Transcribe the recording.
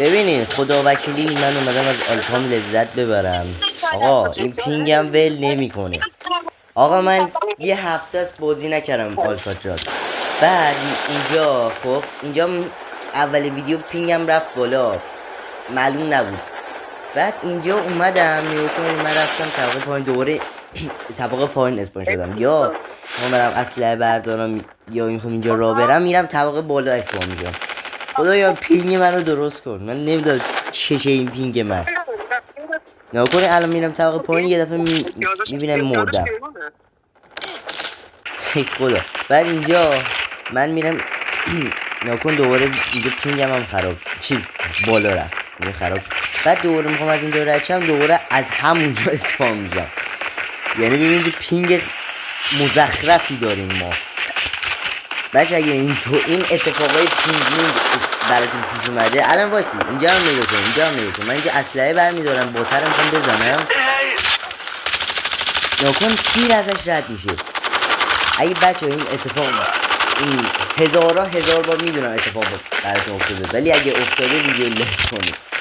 ببینید خدا وکیلی من اومدم از آلفام لذت ببرم. آقا این پینگم ول نمیکنه. آقا من یه هفته است بازی نکردم آلفاتراز. بعد اینجا خب اینجا اول ویدیو پینگم رفت بالا، معلوم نبود. بعد اینجا اومدم نیوکن من رفتم طبقه پایین، دوباره طبقه پایین اسپان شدم. یا ما برم اسلحه بردارم یا میخوام اینجا را برم، میرم طبقه بالا اسپان میشم. خدایا پینگ منو درست کن، من نمیدونم چشه این پینگ من. نکنه الان میرم طبقه پایین یه دفعه میبینم مردم. خدا. بعد اینجا من میرم نکن دوباره اینجا پینگم هم خراب چیز بالا رفت خراب شد. بعد دوباره میخوام از اینجا رد شم، دوباره از همونجا اسپام میشم. یعنی ببینید پینگ مزخرفی داریم ما. بچه اگه این اتفاقای پینگ براتون پیش اومده، الان واسی اینجا هم نگاه کن، اینجا هم نگاه کن. من اینجا اسلحه برمیدارم، باتر میخوام بزنم، نکن تیر ازش رد میشه. اگه بچه این اتفاق این هزار بار میدونم اتفاق براتون افتاده، ولی اگه افتاده ویدیو لایک کنید.